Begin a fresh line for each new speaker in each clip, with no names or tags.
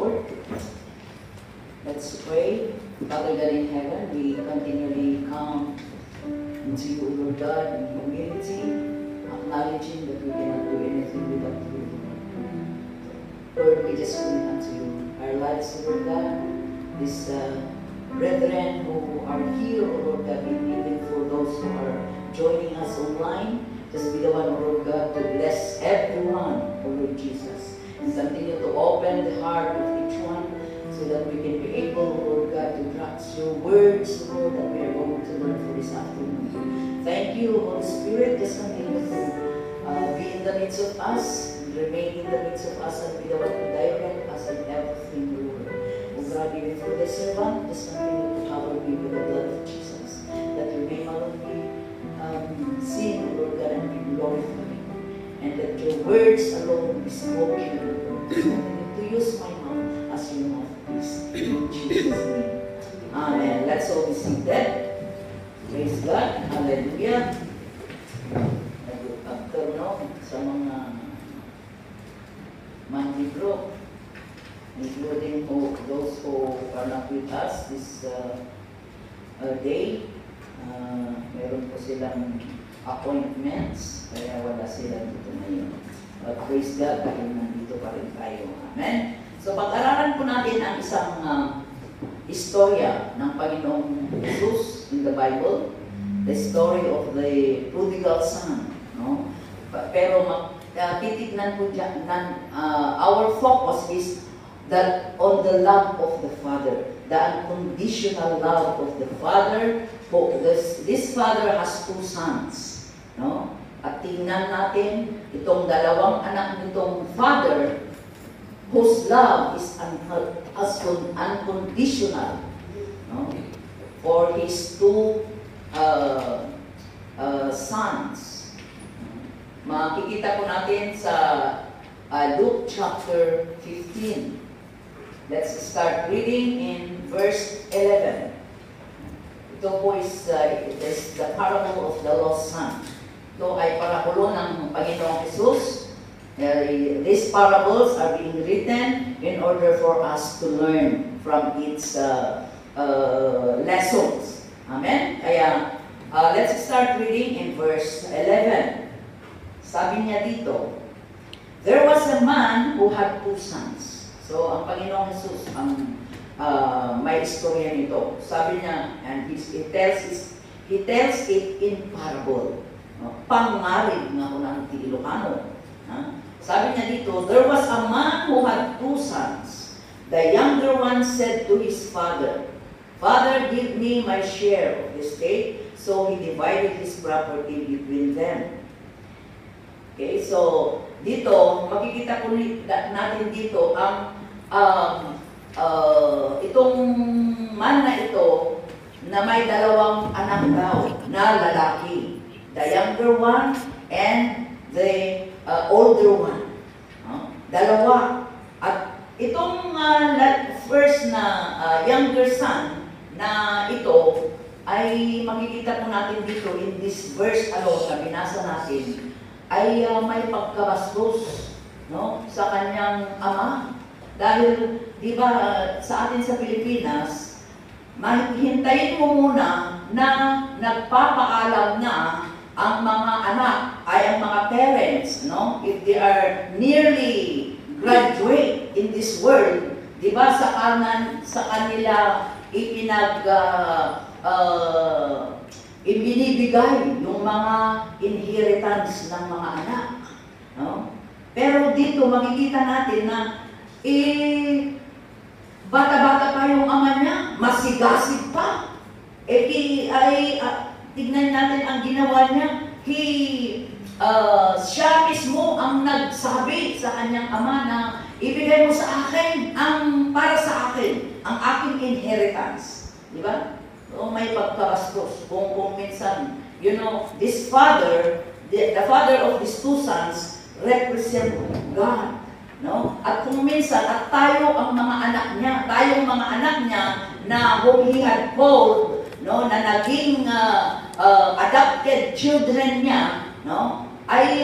Lord. Let's pray. Father God in heaven, we continually come into you, Lord God, in humility, acknowledging that we cannot do anything without you. Lord, we just commit unto you our lives, Lord God. These brethren who are here, Lord God, and even for those who are joining us online, just be the one, Lord God, to bless everyone, Lord Jesus, and continue to open the heart of each one so that we can be able, Lord God, to grasp your words, Lord, that we are going to learn for this afternoon. Thank you, Holy Spirit. Just continue to be in the midst of us, remain in the midst of us, and be the one to direct us in everything, Lord. O God, even for the servant, just continue to cover me with the blood of Jesus, that your name alone be seen, Lord God, and be glorified, and that your words alone be spoken, Lord. So continue to use my mouth as your mouthpiece. In Jesus' name. Amen. Let's all be seated. Praise God. Hallelujah. Good afternoon sa mga manlibro, including those who are not with us this day. Meron po silang appointments, kaya wala sila dito ngayon. But praise God, dahil nandito pa rin tayo. Amen? So pag-aralan po natin ang isang istorya ng Panginoong Jesus in the Bible, the story of the prodigal son. No? Pero titignan po dyan, our focus is that on the love of the Father, the unconditional love of the Father. This Father has two sons. No? At tingnan natin itong dalawang anak nitong Father whose love is unconditional, no? For his two sons. Makikita po natin sa Luke chapter 15. Let's start reading in verse 11. Ito po is the parable of the lost son. Ito ay parakulo ng Panginoong Jesus. These parables are being written in order for us to learn from its lessons. Amen? Kaya, let's start reading in verse 11. Sabi niya dito, there was a man who had two sons. So, ang Panginoong Jesus ang may istorya nito. Sabi niya, and he tells it in parable. Pangarig nga ko ng Ilocano. Sabi niya dito, there was a man who had two sons. The younger one said to his father, Father, give me my share of the estate. So he divided his property between them. Okay, so dito, makikita po natin dito ang itong man na ito na may dalawang anak daw na lalaki. The younger one and the older one. Dalawa. At itong first na younger son na ito ay makikita po natin dito in this verse alone na binasa natin ay may pagkabastos, no, sa kanyang ama. Dahil, di ba, sa atin sa Pilipinas, hintayin mo muna na nagpapaalam na ang mga anak ay ang mga parents, no? If they are nearly graduate in this world, di ba, sa kanila ibinibigay yung mga inheritance ng mga anak, no? Pero dito makikita natin na bata-bata pa yung ama niya, masigasig pa. Tignan natin ang ginawa niya. Siya mismo ang nagsabi sa kanyang ama na ibigay mo sa akin para sa akin ang aking inheritance. Di ba? So, may pagkabastos. Kung minsan, you know, this father, the father of these two sons, represent God. No? At kung minsan, at tayo ang mga anak niya, tayong mga anak niya na whom he had called, no, na naging adopted children niya, no, ay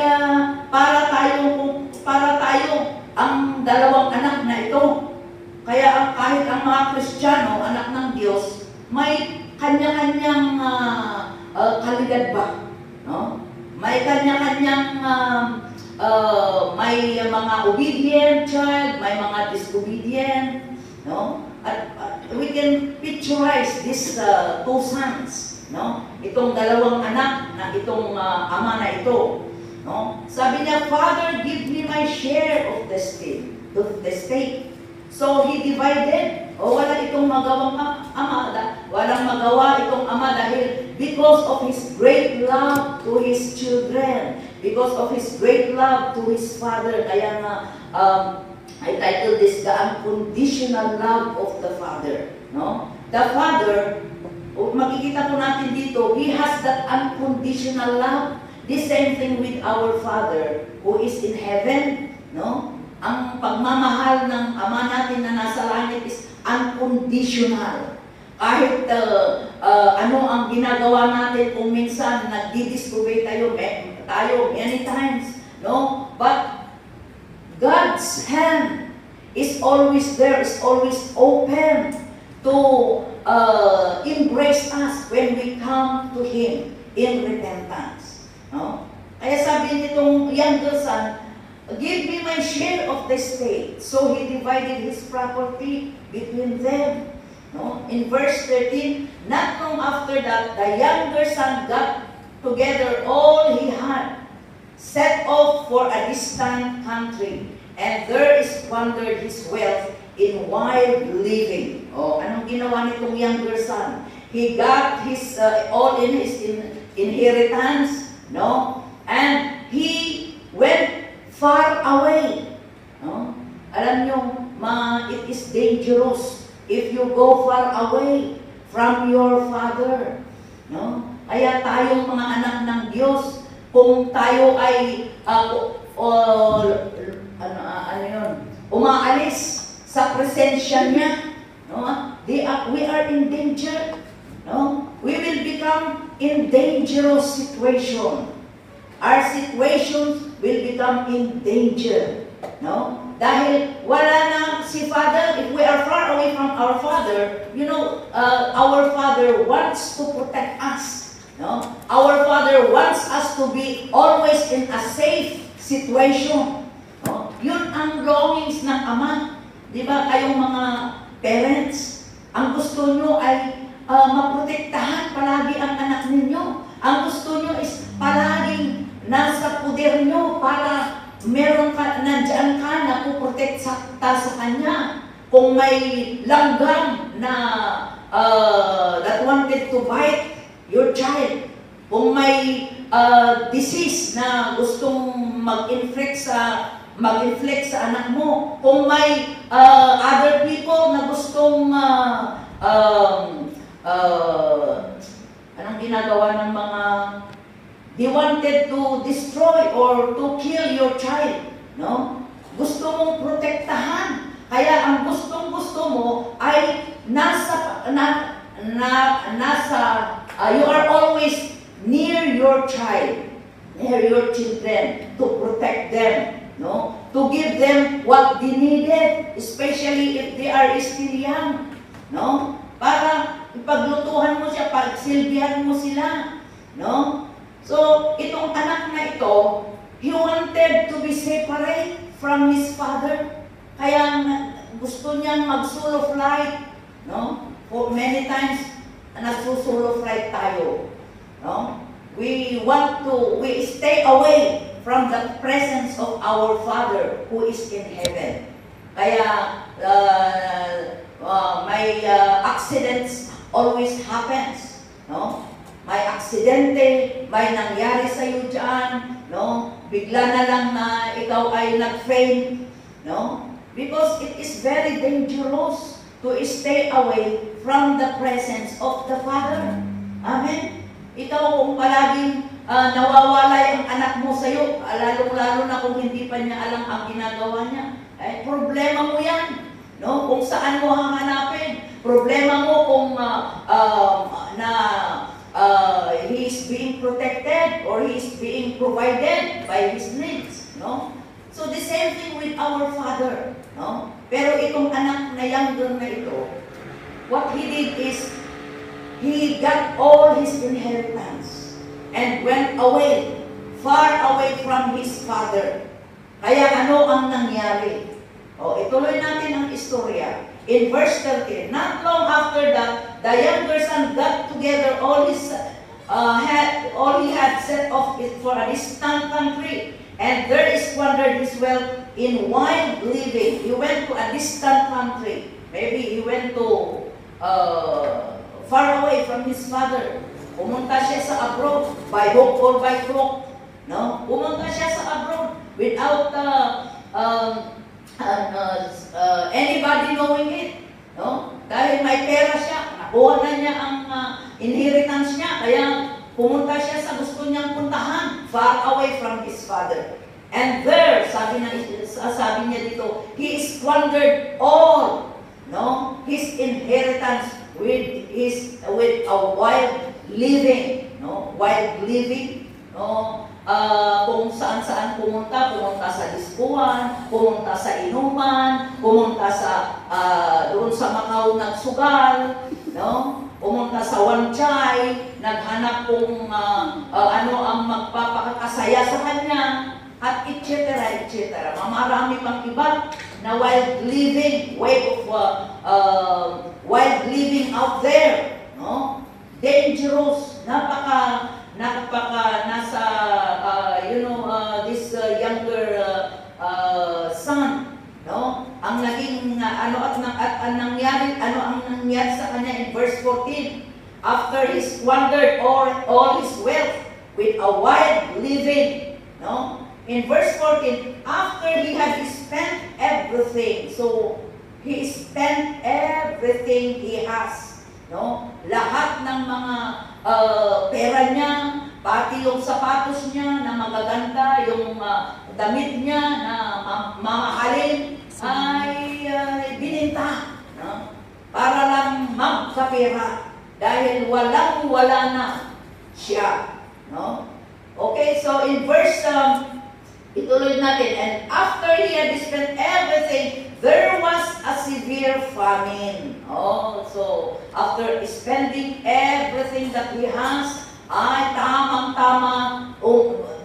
para tayo ang dalawang anak na ito. ang mga Kristiyano, anak ng Diyos, may kanya-kanyang kalidad ba? No? May kanya-kanyang may mga obedient child, may mga disobedient, no? At we can picturize these two sons, no? Itong dalawang anak na itong ama na ito, no? Sabi niya, "Father, give me my share of the estate." So he divided. Wala itong magawang ama, walang magawa itong ama dahil because of his great love to his children, because of his great love to his father. Kaya nga, I titled this, The Unconditional Love of the Father. No? The Father, makikita po natin dito, He has that unconditional love. The same thing with our Father who is in heaven. No? Ang pagmamahal ng Ama natin na nasa langit is unconditional. Kahit ano ang ginagawa natin, kung minsan nagdi-disobey tayo many times, no? But God's hand is always there, is always open to embrace us when we come to Him in repentance. No? Kaya sabi nitong younger son, "Give me my share of the estate." So he divided his property between them. No? In verse 13, not long after that, the younger son got together all he had, set off for a distant country, and there squandered his wealth in wild living. Anong ginawa nitong younger son? He got his all in his inheritance, no? And he went far away. No? Alam nyo, it is dangerous if you go far away from your Father. No? Kaya tayong mga anak ng Diyos, kung tayo ay umaalis sa presensya niya, no? We are in danger. No? We will become in dangerous situation. Our situations will become in danger. No? Dahil wala na si Father, if we are far away from our Father, our Father wants to protect us. No? Our Father wants us to be always in a safe situation. No? Yun ang longings ng Ama. Di ba, kayong mga parents, ang gusto nyo ay maprotektahan palagi ang anak ninyo. Ang gusto nyo is palaging nasa poder nyo para meron ka, nandyan ka na puprotect sa kanya. Kung may langgam na that wanted to bite your child, kung may disease na gustong mag-inflict sa anak mo, kung may other people na gustong anong ginagawa ng mga they wanted to destroy or to kill your child, no? Gusto mong protektahan. Kaya ang gustong-gusto mo ay you are always near your child, near your children, to protect them, no? To give them what they needed, especially if they are still young, no? Para ipaglutuhan mo siya, pagsilbihan mo sila, no? So, itong anak na ito, he wanted to be separate from his father. Kaya gusto niyang mag-solo flight, no? For many times, nagsusolo flight tayo, no? We stay away from the presence of our Father who is in heaven. Kaya, may accidents always happens, no? May aksidente, may nangyari sa iyo dyan, no? Bigla na lang na ikaw ay nag-faint, no? Because it is very dangerous to stay away from the presence of the Father. Amen? Ikaw kung palaging nawawalay ang anak mo sa iyo, lalo na kung hindi pa niya alam ang ginagawa niya, problema mo yan. No? Kung saan mo hahanapin. Problema mo kung he is being protected or he is being provided by his needs, no? So the same thing with our Father, no? Pero itong anak na younger na ito, what he did is, he got all his inheritance and went away, far away from his father. Kaya ano ang nangyari? Ituloy natin ang istorya. In verse 13, not long after that, the younger son got together all he had set off for a distant country, and there squandered his wealth in wild living. He went to a distant country. Maybe he went to far away from his father. Pumunta siya sa abroad, by hook or by crook. No? Pumunta siya sa abroad without anybody knowing it. No? Dahil may pera siya, nakuha na niya ang inheritance niya, kaya pumunta siya sa gusto niyang puntahan, far away from his father. And there, sabi niya dito, he squandered all, no, his inheritance with a wild living, no, wild living, no. Kung saan-saan pumunta sa dispuan, pumunta sa inuman, pumunta sa doon sa Macau nagsugal, no? Pumunta sa Wanchay, naghanap kung ano ang magpapakasaya sa kanya, at etc. etc. Marami pang iba na wild living, way of wild living out there, no? Dangerous, nasa this younger son, no? Ang naging ang nangyari sa kanya in verse 14, after he squandered all his wealth with a wild living, no? In verse 14, after he had spent everything, so he spent everything he has, no? Lahat ng mga pera niya, pati yung sapatos niya na magaganda, yung damit niya na mamahalin, ay bininta, no? Para lang magkapera, dahil walang-wala na siya, no? Okay, so in verse, ituloy natin, and after he had spent everything, there was a severe famine. So after spending everything that he has, ay tamang-tama,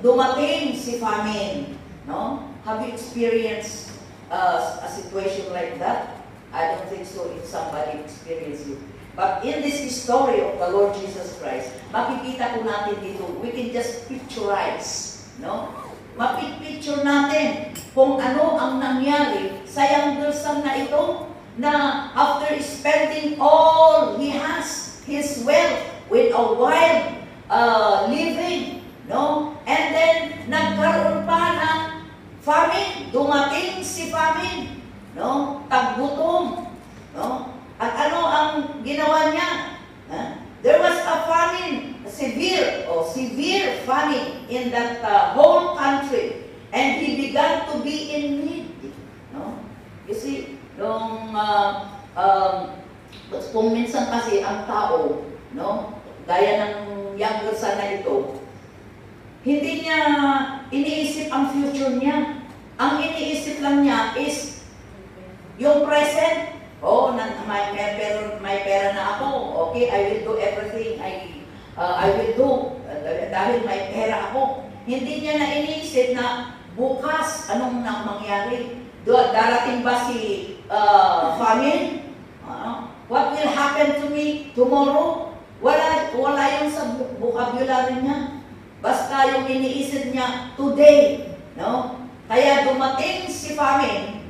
dumating si famine. No? Have you experienced a situation like that? I don't think so if somebody experienced it. But in this story of the Lord Jesus Christ, makikita po natin dito, we can just picturize, no? Mapipicture natin kung ano ang nangyari sa younger son na ito, na after spending all he has, his wealth, with a wild living, no? And then, nagkaroon pa ng famine, dumating si famine, no? Taggutom, no? At ano ang ginawa niya? There was a famine, severe famine in that whole country, and he began to be in need. No? You see, kung minsan kasi ang tao, no, gaya ng younger son na ito, hindi niya iniisip ang future niya. Ang iniisip lang niya is yung present. May pera na ako. Okay, I will do everything I will do dahil may pera ako. Hindi niya na iniisip na bukas anong mangyari. Darating ba si famine? What will happen to me tomorrow? Wala yun sa vocabulary niya. Basta yung iniisip niya today, no? Kaya dumating si famine,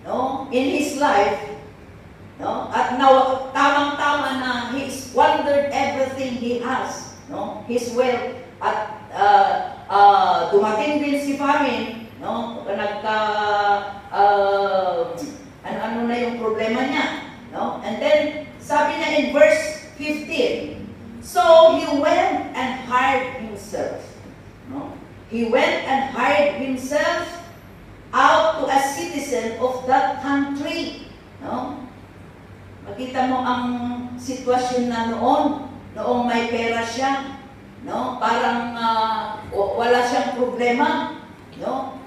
no, in his life. No? At now, tamang-tama na he squandered everything he has, no? His wealth. At dumating din si famine, no? Ano na yung problema niya, no? And then, sabi niya in verse 15, so he went and hired himself, no? He went and hired himself out to a citizen of that country, no? Makita mo ang sitwasyon na noong may pera siya, no? Parang wala siyang problema, no?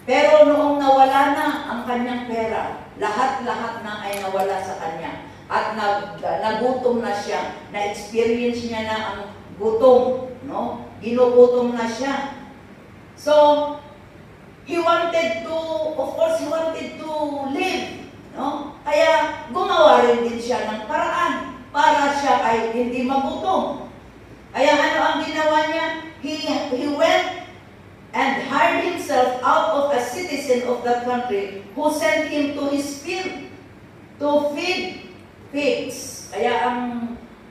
Pero noong nawala na ang kanyang pera, lahat-lahat na ay nawala sa kanya. At nagutom na siya, na-experience niya na ang gutom, no? Ginugutom na siya. So, he wanted to, of course, he wanted to live, no? Kaya gumawa rin din siya ng paraan para siya ay hindi magutom. Kaya ano ang ginawa niya? He went and hired himself out of a citizen of that country who sent him to his field to feed pigs. Kaya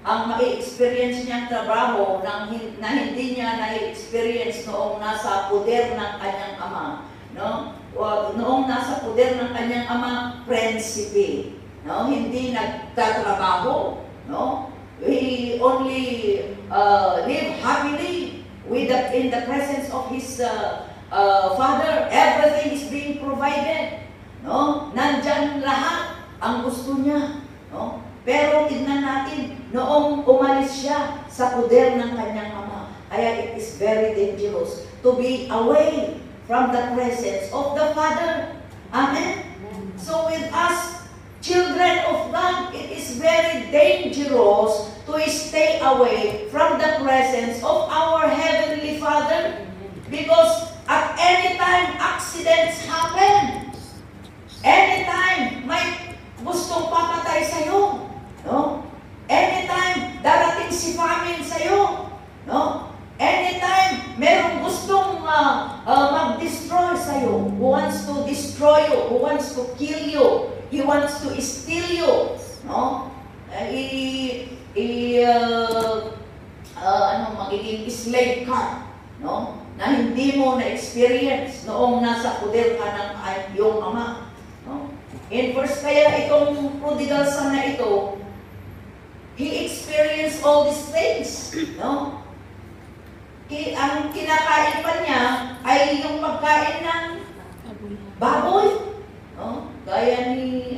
ang mai-experience niyang trabaho na hindi niya na-experience noong nasa poder ng kanyang ama, no? Noong nasa poder ng kanyang ama, prinsipe, no? Hindi nagtatrabaho, no? He only lived happily in the presence of his father. Everything is being provided, no? Nandyan lahat ang gusto niya, no? Pero tignan natin, noong umalis siya sa poder ng kanyang ama, kaya it is very dangerous to be away from the presence of the Father. Amen? So with us, children of God, it is very dangerous to stay away from the presence of our Heavenly Father, because at any time, accidents happen. Anytime, may gustong papatay sa'yo. No? Anytime, darating si famine sa'yo. No? Anytime, merong gustong mag-destroy sa'yo. Who wants to destroy you? Who wants to kill you? He wants to steal you. No? Magiging slave ka. No? Na hindi mo na-experience noong nasa poder ka ng iyong ama. No? In verse, kaya itong prodigal son na ito, he experienced all these things, no? Ang kinakain pa niya ay yung pagkain ng baboy, no? Gaya ni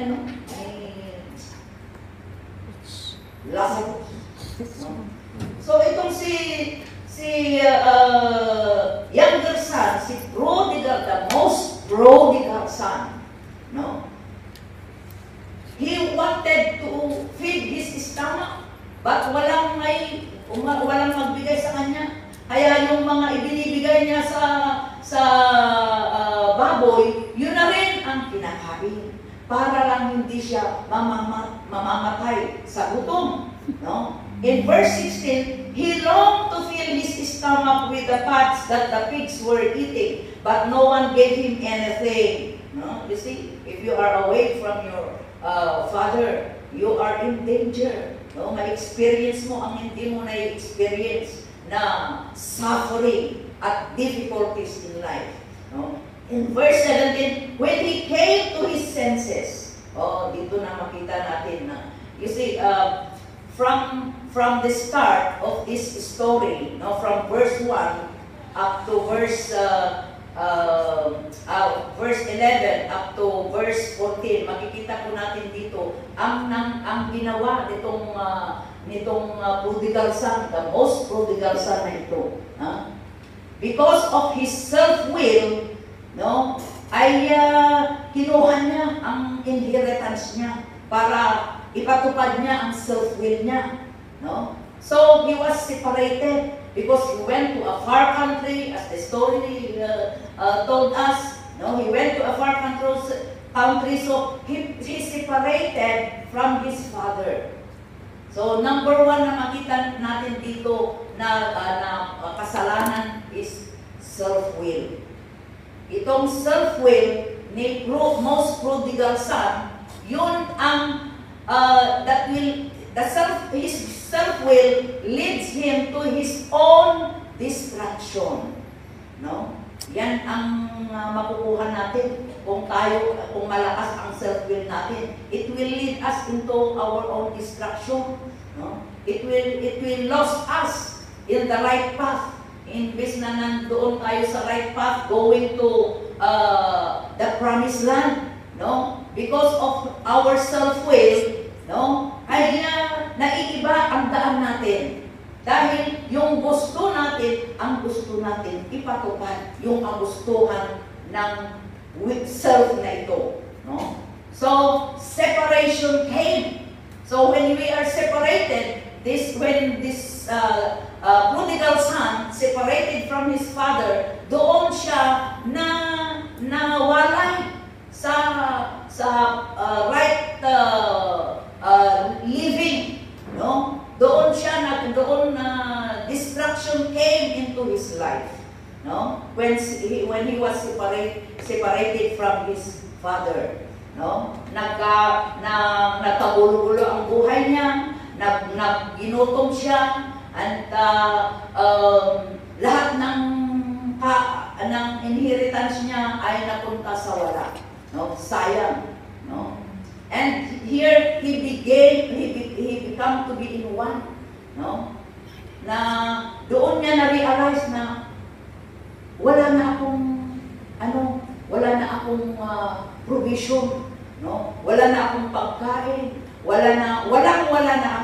Lazarus. No? So itong si younger son, si prodigal, the most prodigal son, no? He wanted to feed his stomach, but walang magbigay sa kanya. Kaya yung mga ibinibigay niya sa baboy, yun na rin ang kinakain. Para lang hindi siya mamamatay sa gutom. No? In verse 16, he longed to fill his stomach with the fats that the pigs were eating, but no one gave him anything. No? You see, if you are away from your Father, you are in danger. No? Ma-experience mo ang hindi mo na-experience na suffering at difficulties in life. No? In verse 17, when he came to his senses, dito na makita natin na, you see, from the start of this story, no, from verse 1 up to verse 11 up to verse 14, makikita po natin dito ang ginawa nitong prodigal son, the most prodigal son na ito. Because of his self-will, no, ay kinuha niya ang inheritance niya para ipatupad niya ang self-will niya. No? So he was separated because he went to a far country, as the story told us. No, he went to a far country, so he separated from his father. So number one na makita natin dito na kasalanan is self-will. Itong self-will ni most prodigal son, yun ang his self-will leads him to his own destruction. No? Yan ang makukuha natin kung malakas ang self-will natin. It will lead us into our own destruction. No? It will lose us in the right path. Imbes na nandoon tayo sa right path, going to the promised land. No? Because of our self-will, no, ay naiiba ang daan natin. Dahil yung gusto natin, ang gusto natin ipatupad yung kagustuhan ng self na ito. No? So, separation came. So, when we are separated, when this prodigal son separated from his father, doon siya nawalay sa right living, no? Doon destruction came into his life, no? When he was separated from his father, no? Nagkagulo-gulo ang buhay niya, ginutom siya, and lahat ng inheritance niya ay napunta sa wala, no? Sayang, no? And here he become to be in one, no? Na doon niya na-realize na wala na akong provision, no? Wala na akong pagkain, wala na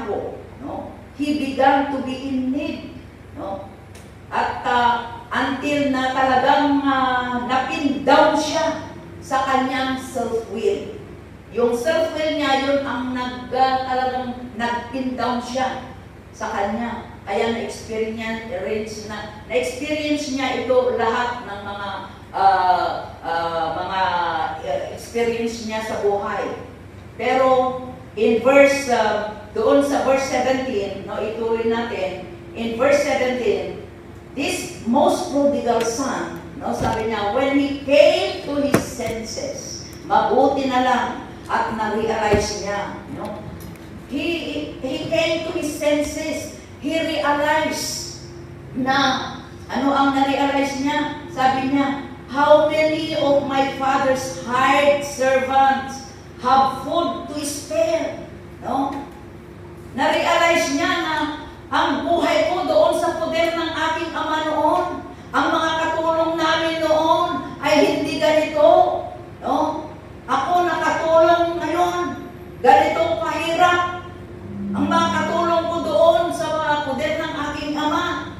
ako, no? He began to be in need, no? At until na talagang napin down siya sa kanyang self-will. Yung self-will niya, yun ang talagang nag-pin down siya sa kanya. Kaya na-experience niya ito lahat ng mga experience niya sa buhay. Pero doon sa verse 17, no, ituloy natin, in verse 17, this most prodigal son, no, sabi niya, when he came to his senses, mabuti na lang at na-realize niya, no? He came to his senses. He realized na, ano ang na-realize niya? Sabi niya, how many of my father's hired servants have food to spare? No? Na-realize niya na ang buhay ko doon sa poder ng aking ama noon, ang mga katulong namin noon ay hindi ganito, no? Ako nakatulong ngayon, ganitong kahirap. Ang mga katulong ko doon sa mga poder ng aking ama,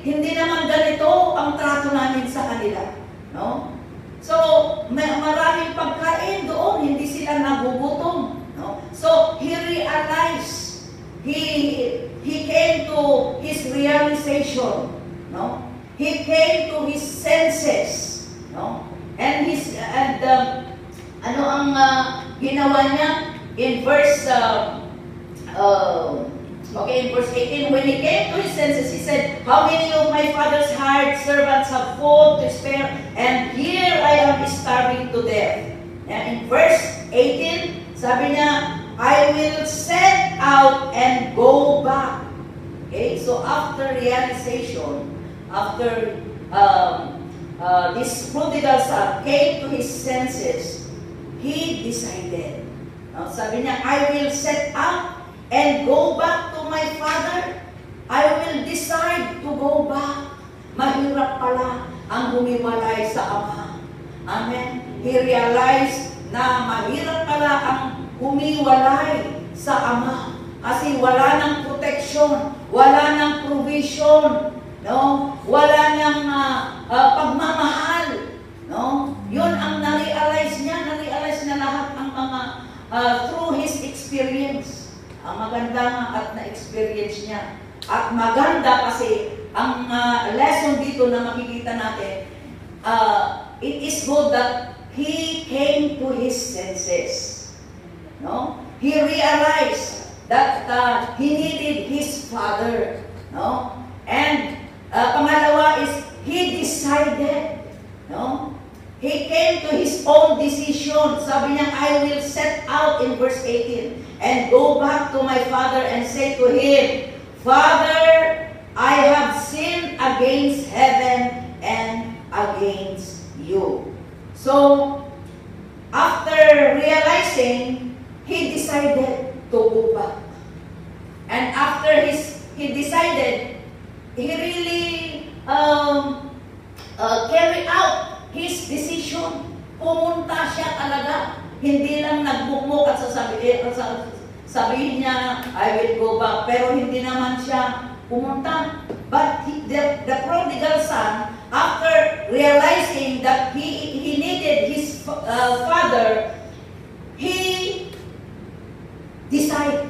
hindi naman ganito ang trato namin sa kanila, no? So, maraming pagkain doon, hindi sila nagugutom, no? So, he realized, he came to his realization, no? He came to his senses, no? And ano ang ginawa niya in verse in verse 18, when he came to his senses, he said, how many of my father's hired servants have food to spare, and here I am starving to death. And in verse 18, sabi niya, I will set out and go back. Okay, so after realization, after this prodigal son came to his senses, he decided. Sabi niya, I will set out and go back to my father. I will decide to go back. Mahirap pala ang humiwalay sa ama. Amen. He realized na mahirap pala ang humiwalay sa ama. Kasi wala ng protection, wala ng provision, no? Wala ng pagmamahal, no? Yun ang na-realize niya lahat ang mga through his experience. Ang maganda nga at na-experience niya. At maganda kasi ang lesson dito na makikita natin, it is good that he came to his senses, no? He realized that he needed his father, no? And pangalawa is he decided, no? He came to his own decision. Sabi niya, I will set out in verse 18 and go back to my father and say to him, Father, I have sinned against heaven and against you. So, after realizing, he decided to go back. And after he decided, he really carry out his decision. Pumunta siya talaga. Hindi lang nagbukmok at sabihin niya, I will go back. Pero hindi naman siya pumunta. But the prodigal son, after realizing that he needed his father, He decided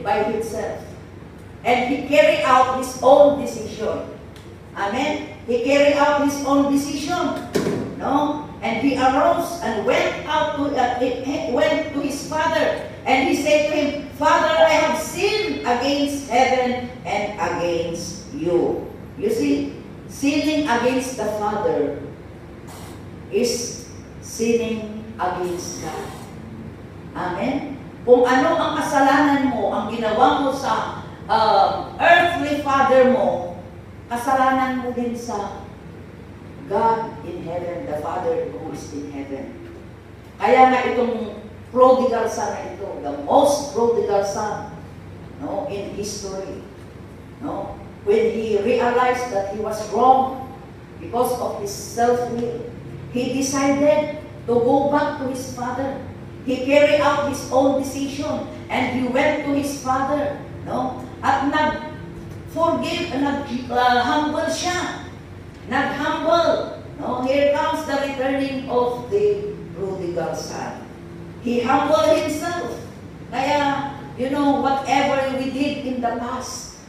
by himself. And he carried out his own decision. Amen? He carried out his own decision. No? And he arose and went to his father. And he said to him, Father, I have sinned against heaven and against you. You see, sinning against the Father is sinning against God. Amen? Kung ano ang kasalanan mo, ang ginawa mo sa earthly father mo, kasalanan mo din sa God in heaven, the Father who is in heaven. Kaya nga itong prodigal son na ito, the most prodigal son, no, in history, no, when he realized that he was wrong because of his self-will, he decided to go back to his father. He carried out his own decision and he went to his father, no? At humble siya. Nag-humble. No? Here comes the returning of the prodigal son. He humbled himself. Kaya, you know, whatever we did in the past,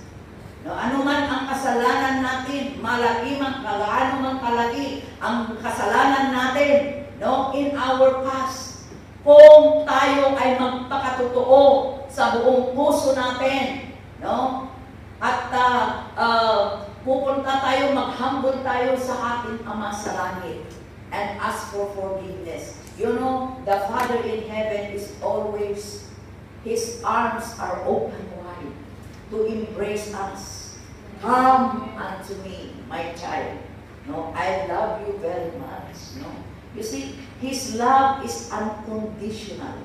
no, ano man ang kasalanan natin, malaki man, gaano man kalaki ang kasalanan natin, no, in our past, kung tayo ay magpakatotoo sa buong puso natin, no? At pupunta tayo, mag-humble tayo sa ating Ama sa langit and ask for forgiveness. You know, the Father in heaven is always, His arms are open wide to embrace us. Come unto me, my child. No, I love you very much. No? You see, His love is unconditional.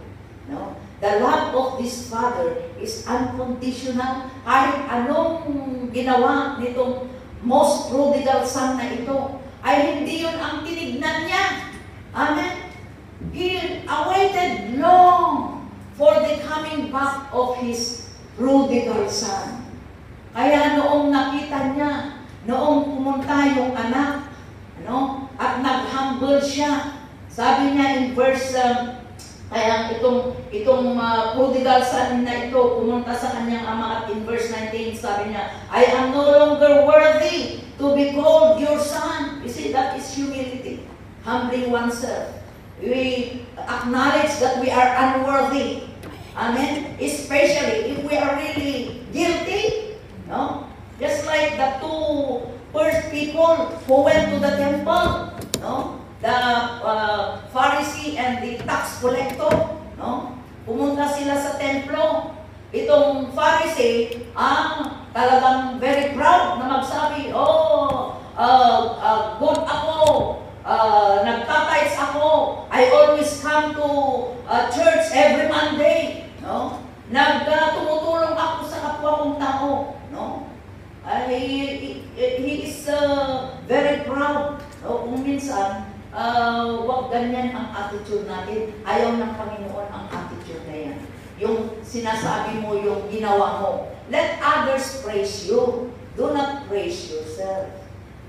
No? The love of this Father is unconditional. Kahit anong ginawa nitong most prodigal son na ito, ay hindi yun ang tinignan niya. Amen? He awaited long for the coming back of his prodigal son. Kaya noong nakita niya, noong pumunta yung anak, no? At nag-humble siya. Sabi niya in verse, kaya itong prodigal son na ito, pumunta sa kanyang ama at in verse 19, sabi niya, I am no longer worthy to be called your son. You see, that is humility. Humbling oneself. We acknowledge that we are unworthy. Amen? Especially if we are really guilty. No? Just like the two first people who went to the temple, no? The Pharisee and the tax collector, no? Pumunta sila sa templo. Itong Pharisee, talagang very proud na magsabi, good ako, nagtatights ako, I always come to church every Monday, no? Tumutulong ako sa kapwa kong tao, no? He is very proud. No? Kung minsan, wag ganyan ang attitude natin. Ayaw ng Panginoon ang attitude na yan. Yung sinasabi mo, yung ginawa mo. Let others praise you. Do not praise yourself.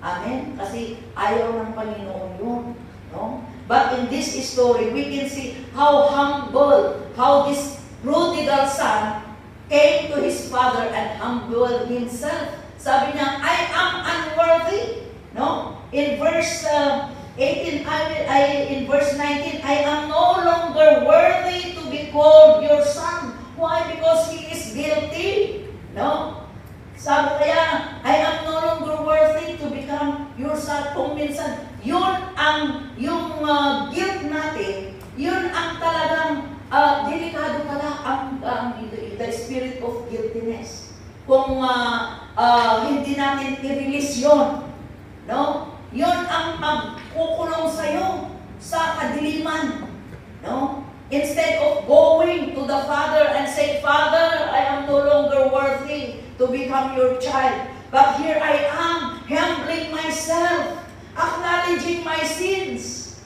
Amen? Kasi ayaw ng Panginoon yun. No? But in this story, we can see how humble, how this prodigal son came to his father and humbled himself. Sabi niya, I am unworthy. No? In verse 18, in verse 19, I am no longer worthy to be called your son. Why? Because he is guilty. No? Sabi kaya, I am no longer worthy to become your son. Kung minsan, yun ang, yung guilt natin, yun ang talagang delikado pala the spirit of guiltiness. Kung hindi natin i-release yun, no? Yun ang magkukulong sa'yo sa kadiliman, no? Instead of going to the Father and say, Father, I am no longer worthy to become your child. But here I am, humbling myself, acknowledging my sins.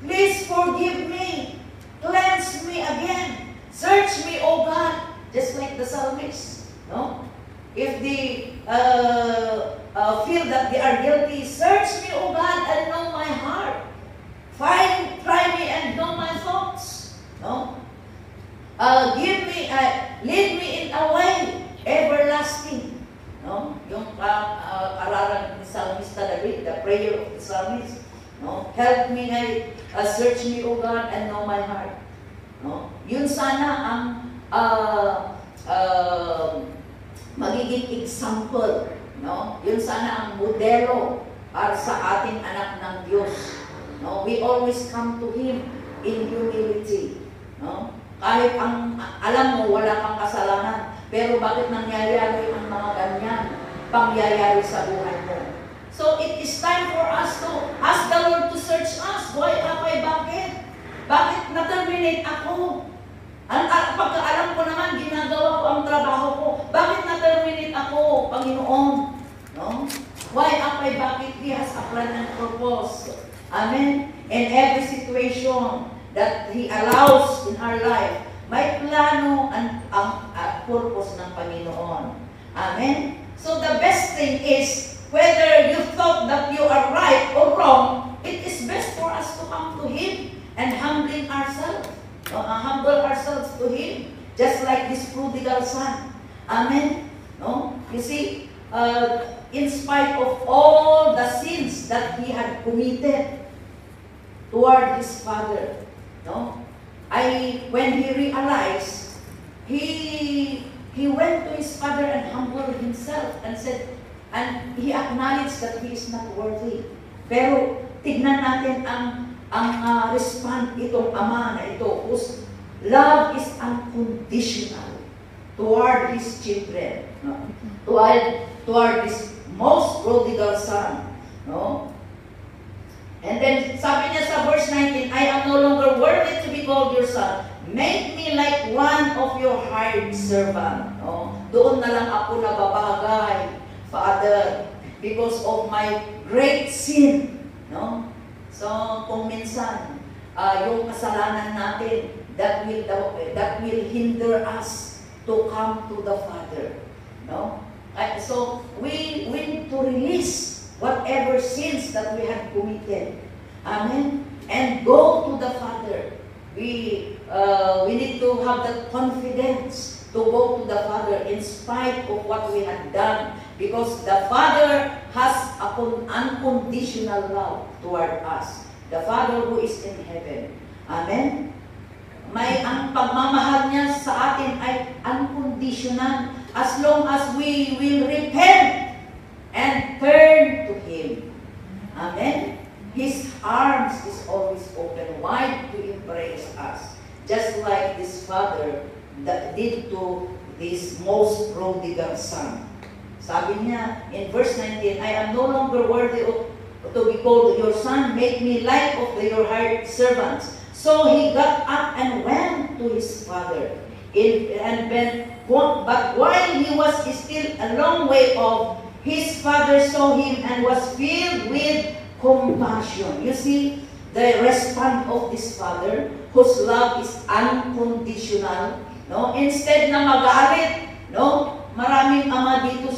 Please forgive me. Cleanse me again. Search me, O God. Just like the psalmist, no? If they feel that they are guilty, search me, O God, and know my heart. Try me and know my thoughts. lead me in a way everlasting. No? Yung kararang ni Psalmista David, the prayer of the Psalmist. No? Help me, search me, O God, and know my heart. No? Yun sana ang magiging example. No? Yun sana ang modelo para sa ating anak ng Diyos. No? We always come to Him in humility. No? Kahit alam mo, wala kang kasalanan, pero bakit nangyayari ang mga ganyan pangyayari sa buhay mo? So it is time for us to ask the Lord to search us. Why ako? Bakit? Bakit na-terminate ako? Pagka alam ko naman, ginagawa ko ang trabaho ko. Bakit na-terminate ako, Panginoon? No? Why ako? Bakit? He has a plan and purpose. Amen? In every situation that He allows in our life, may plano ang purpose ng Panginoon. Amen? So the best thing is, whether you thought that you are right or wrong, it is best for us to come to Him and humble ourselves to Him, just like this prodigal son. Amen? No? You see, in spite of all the sins that he had committed toward his father, no? When he realized, he went to his father and humbled himself and said, and he acknowledged that he is not worthy. Pero tignan natin ang response itong ama na ito, whose love is unconditional toward his children, no? toward this most prodigal son, no? And then sabi niya sa verse 19, I am no longer worthy to be called your son. Make me like one of your hired servant. No? Doon na lang ako nababagay, Father, because of my great sin. No? So kung minsan yung kasalanan natin that will hinder us to come to the Father. No? So we need to release whatever sins that we have committed. Amen? And go to the Father. We need to have that confidence to go to the Father in spite of what we have done, because the Father has an unconditional love toward us. The Father who is in heaven. Amen? Ang pagmamahal niya sa atin ay unconditional as long as we will repent and turn to Him. Amen? His arms is always open wide to embrace us. Just like this father that did to this most prodigal son. Sabi niya in verse 19, I am no longer worthy to be called your son. Make me like of your hired servants. So he got up and went to his father. But while he was still a long way off, his father saw him and was filled with compassion. You see, the response of this father, whose love is unconditional. No? Instead na magalit, no? Maraming ama dito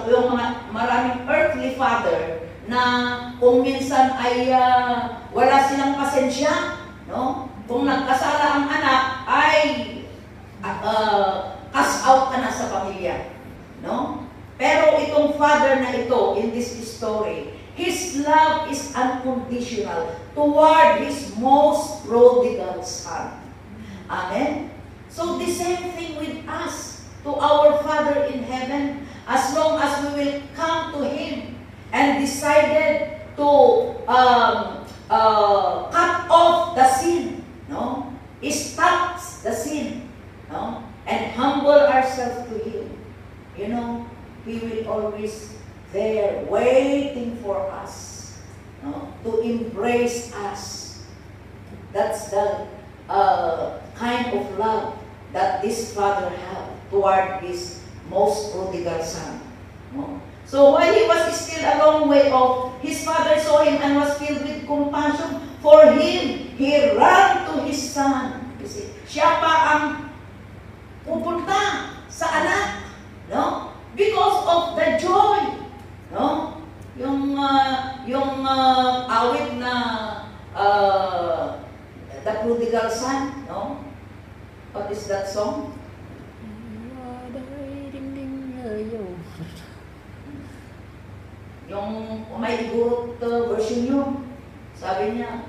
yung mga maraming earthly father na kung minsan ay wala silang pasensya, no? Kung nagkasala ang anak ay cast out ka na sa pamilya, no? Pero itong father na ito, in this story, his love is unconditional toward his most prodigal son. Amen? So the same thing with us, to our Father in heaven, as long as we will come to Him and decided to cut off the sin, no? Stop the sin, no? And humble ourselves to Him. You know, He will always there waiting for us, no? To embrace us. That's the kind of love that this father had toward his most prodigal son. No? So while he was still a long way off, his father saw him and was filled with compassion for him. He ran to his son. You see, siya pa ang pupunta sa anak, no? Because of the joy, no? Yung awit na the prodigal son, no? What is that song? Yung may igurot version nyo, sabi niya,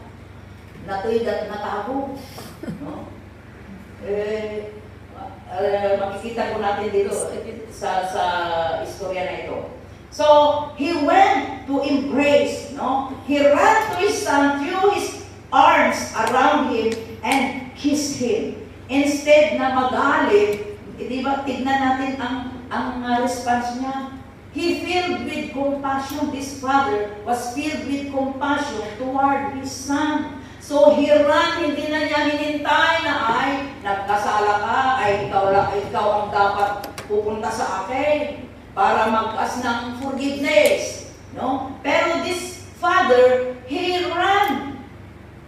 natoy dat natago. No? Makikita ko natin dito sa istorya na ito. So, he went to embrace, no? He ran to his son, threw his arms around him, and kissed him. Instead na magalit, di ba, tignan natin ang response niya. He filled with compassion. This father was filled with compassion toward his son. So he ran, hindi na niya hinintay na ay, nagkasala ka, ay ikaw ang dapat pupunta sa akin para mag-ask ng forgiveness. No? Pero this father, he ran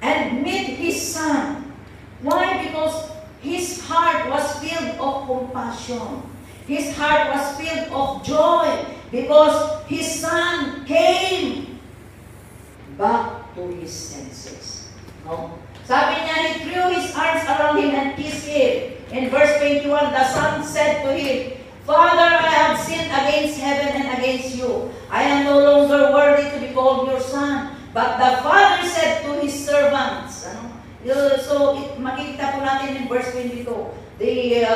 and met his son. Why? Because his heart was filled of compassion. His heart was filled of joy because his son came back to his senses. No? Sabi niya, he threw his arms around him and kissed him. In verse 21, the son said to him, Father, I have sinned against heaven and against you. I am no longer worthy to be called your son. But the father said to his servants, so makikita po natin in verse 22, the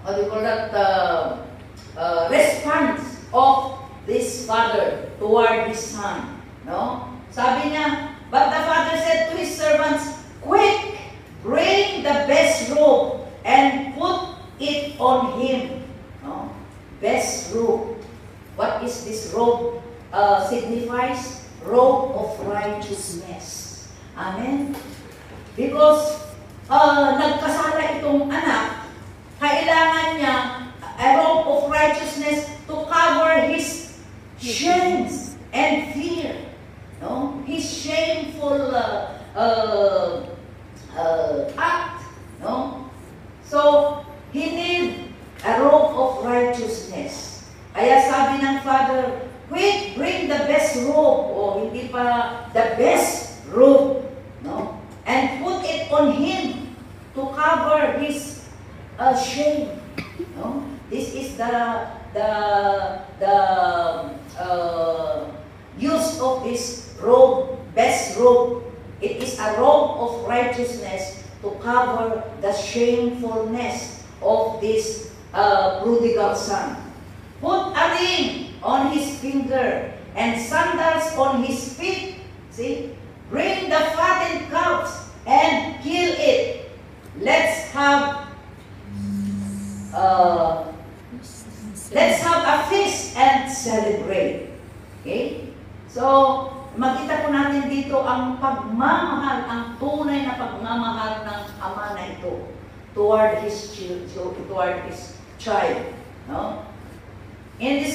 what do you call that, response of this father toward his son. No? Sabi niya, but the father said to his servants, quick, bring the best robe and put it on him. No? Best robe. What is this robe? Signifies robe of righteousness. Amen? Because nagkasala itong anak, kailangan niya a robe of righteousness to cover his shames and fear. No? His shameful act. No? So, he need a robe of righteousness. Kaya sabi ng father, quick, bring the best robe, o hindi pa, the best robe. No? And put it on him to cover his shame. No? This is the use of this robe, best robe. It is a robe of righteousness to cover the shamefulness of this prodigal son. Put a ring on his finger and sandals on his feet. See? Bring the fattened calves and kill it. Let's have a feast and celebrate. Okay? So, makita po natin dito ang pagmamahal, ang tunay na pagmamahal ng ama na ito toward his child. No? In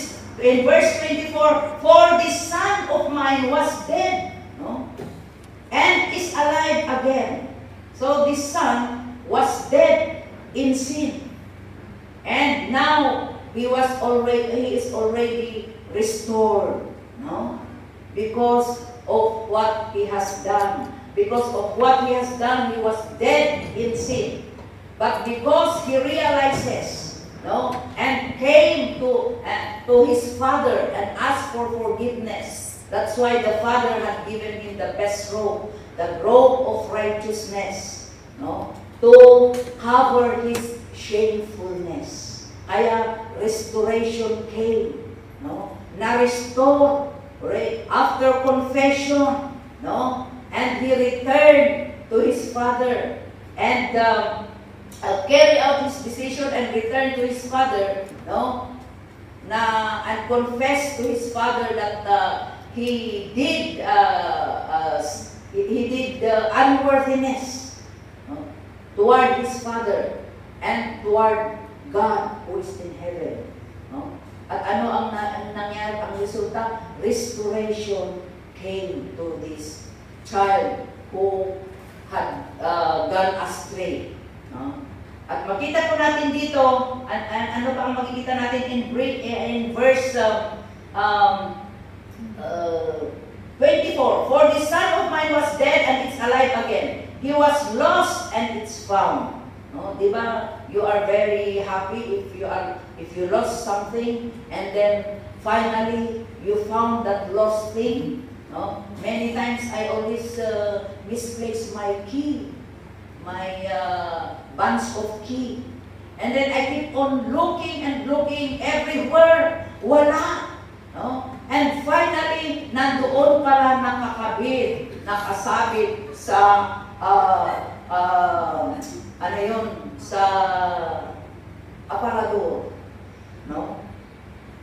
verse 24, for this son of mine was dead, no? And is alive again. So this son was dead in sin. And now he is already restored, no? Because of what he has done. Because of what he has done, he was dead in sin. But because he realizes, no, and came to his father and asked for forgiveness. That's why the father had given him the best robe, the robe of righteousness, no, to cover his shamefulness. Kaya restoration came, no, na-restore after confession, no, and he returned to his father and carry out his decision and return to his father, no, and confess to his father that he did unworthiness, no, toward his father and toward God who is in heaven. No? At ano ang nangyari, ang resulta? Restoration came to this child who had gone astray. No? At makita po natin dito, ano pa ang makikita natin in verse 24, for this son of mine was dead and it's alive again. He was lost and it's found. No, di ba? You are very happy if you lost something and then finally you found that lost thing. No? Many times I always misplace my key, my bunch of key. And then I keep on looking and looking everywhere. Wala. No? And finally, nandoon pala nakasabit sa ano yun, sa aparador. No?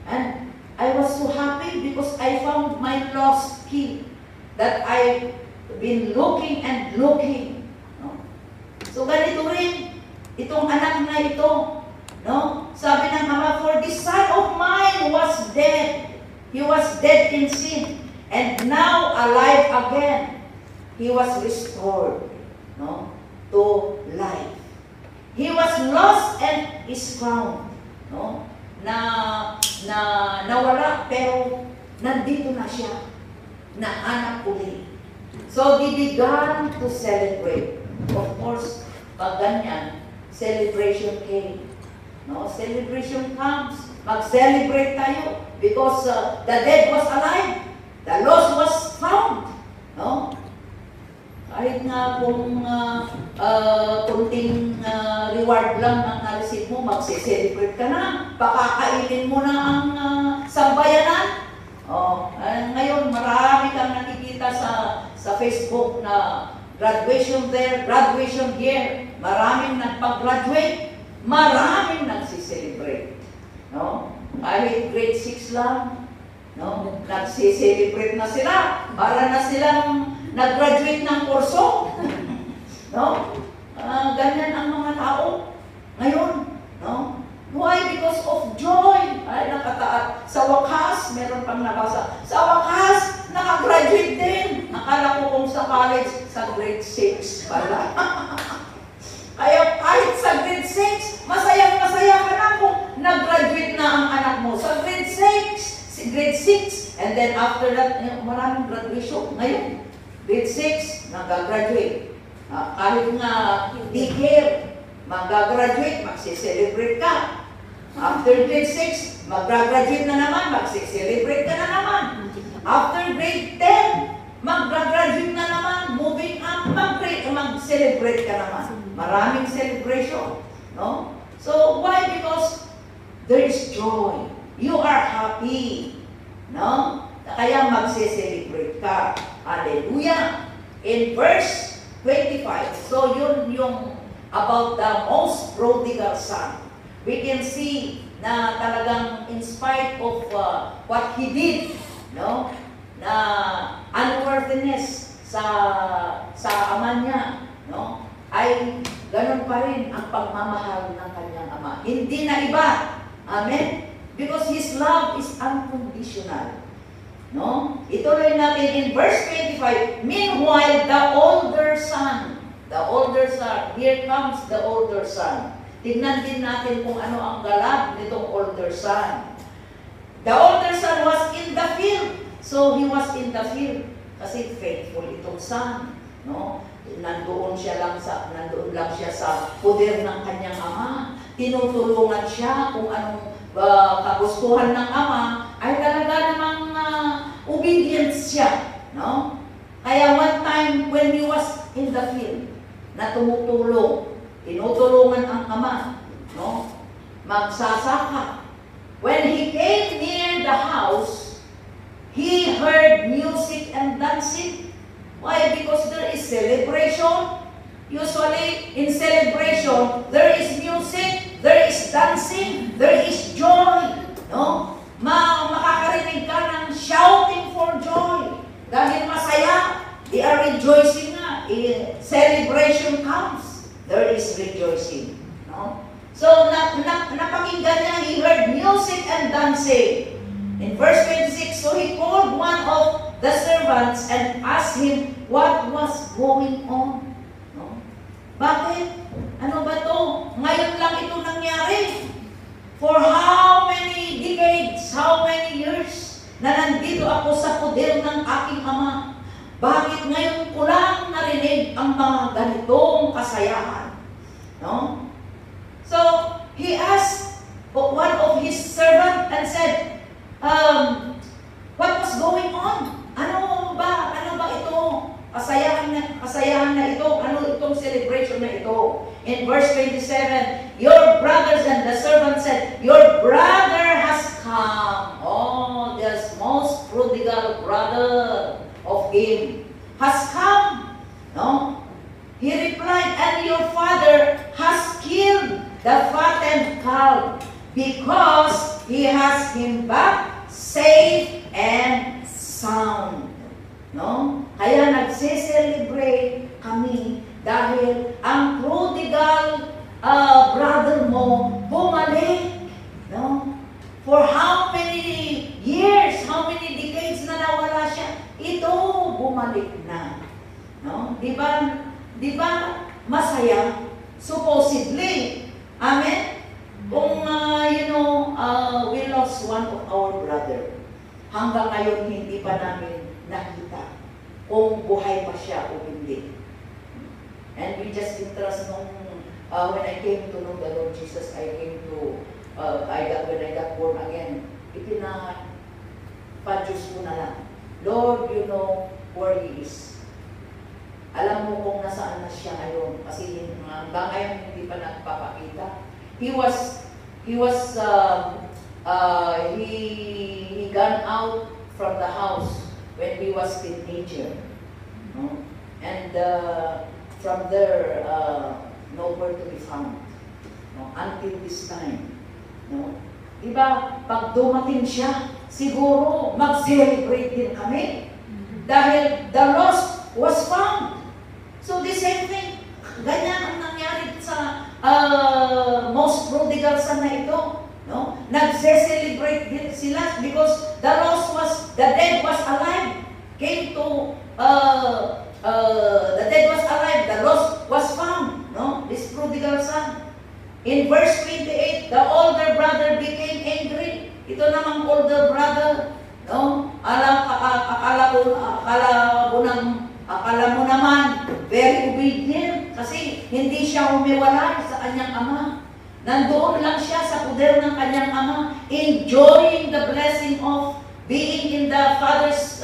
And I was so happy because I found my lost key that I've been looking and looking. No? So ganito rin, itong anak na ito, no? Sabi ng ama, for this son of mine was dead. He was dead in sin, and now alive again. He was restored, no, to life. He was lost and is found, no? Nawala pero nandito na siya, naanak uli. So they began to celebrate. Of course, pag ganyan, celebration came. No, celebration comes. Mag-celebrate tayo because the dead was alive, the lost was found. No? Kahit nga kung kunting reward lang ang na-receive mo, mag-celebrate ka na, pakakainin mo na ang sambayanan. Ngayon, marami kang nakikita sa Facebook na graduation there, graduation here. Maraming nagpag-graduate, maraming nagsiselebrate. No? Kahit grade 6 lang, no? Nagsiselebrate na sila. Para na silang nag-graduate ng kurso. No? Ganyan ang mga tao ngayon. No? Why? Because of joy. Ay, nakataat. Sa wakas, meron pang nabasa. Sa wakas, nakagraduate din. Akala ko kung sa college, sa grade 6 pala. Kaya kahit sa grade 6, masaya-masaya ka na kung nag-graduate na ang anak mo. Sa grade 6, and then after that, maraming graduation. Ngayon, grade 6, nag-graduate. Kahit nga daycare, mag-graduate, magsiselebrate ka. After grade 6, mag-graduate na naman, magsiselebrate ka na naman. After grade 10, mag-graduate na naman, moving up, mag-celebrate ka naman. Maraming celebration, no? So, why? Because there is joy. You are happy, no? Kaya magse-celebrate ka. Hallelujah! In verse 25, so yun yung about the most prodigal son. We can see na talagang in spite of what he did, no? Na unworthiness sa ama niya, no? Ay ganun pa rin ang pagmamahal ng kanyang ama. Hindi na iba. Amen? Because His love is unconditional. No? Ituloy natin in verse 25. Meanwhile, the older son, here comes the older son. Tignan din natin kung ano ang galag nitong older son. The older son was in the field. So, he was in the field. Kasi faithful itong son. No? Nandoon lang siya sa poder ng kanyang ama. Tinutulungan siya kung anong kagustuhan ng ama, ay talaga namang obedient siya. No? Kaya one time when he was in the field, na tinutulungan ang ama, no? Magsasaka. When he came near the house, he heard music and dancing. Why? Because there is celebration. Usually, in celebration, there is music, there is dancing, there is joy. No? Makakarinig ka ng shouting for joy. Dahil masaya, they are rejoicing nga. Celebration comes, there is rejoicing. No? So, napakinggan niya, he heard music and dancing. In verse 26, so he called one of the servants and asked him what was going on. No? Bakit? Ano ba to? Ngayon lang ito nangyari. For how many decades, how many years,
na nandito ako sa poder ng aking Ama. Bakit ngayon ko lang narinig ang mga ganitong kasayahan? No? So, he asked one of his servant and said, what was going on? Ano ba ito? Kasayahan na ito? Ano itong celebration na ito? In verse 27, your brothers, and the servant said, your brother has come. Oh, the most prodigal brother of him has come. No? He replied, and your father has killed the fattened calf because he has him back safe and sound. No? Kaya nagse-celebrate kami dahil ang prodigal brother mo bumalik. No? For how many years, how many decades na nawala siya? Ito, bumalik na. No? Di ba masaya? Supposedly. Amen? Kung, we lost one of our brother. Hanggang ngayon, hindi pa namin nakita kung buhay pa siya o hindi. And we just interest when I came to know the Lord Jesus, when I got born again, ipina-Diyos ko na lang. Lord, you know where He is. Alam mo kung nasaan na siya ngayon. Kasi hanggang ngayon hindi pa nagpapakita. He gone out from the house when he was teenager. No? And from there, nowhere to be found. No? Until this time. No? Diba, pag dumating siya, siguro mag-celebrate din kami. Dahil the lost was found. So the same thing, ganyan ang nangyari sa most prodigal son na ito. No? Nagse-celebrate din sila because the dead was alive. Came to, the dead was alive, the lost was found. No? This prodigal son. In verse 28, the older brother became angry. Ito namang older brother, no? Akala mo naman, very obedient kasi hindi siya humiwalay sa kanyang ama. Nandoon lang siya sa poder ng kanyang ama, enjoying the blessing of being in the Father's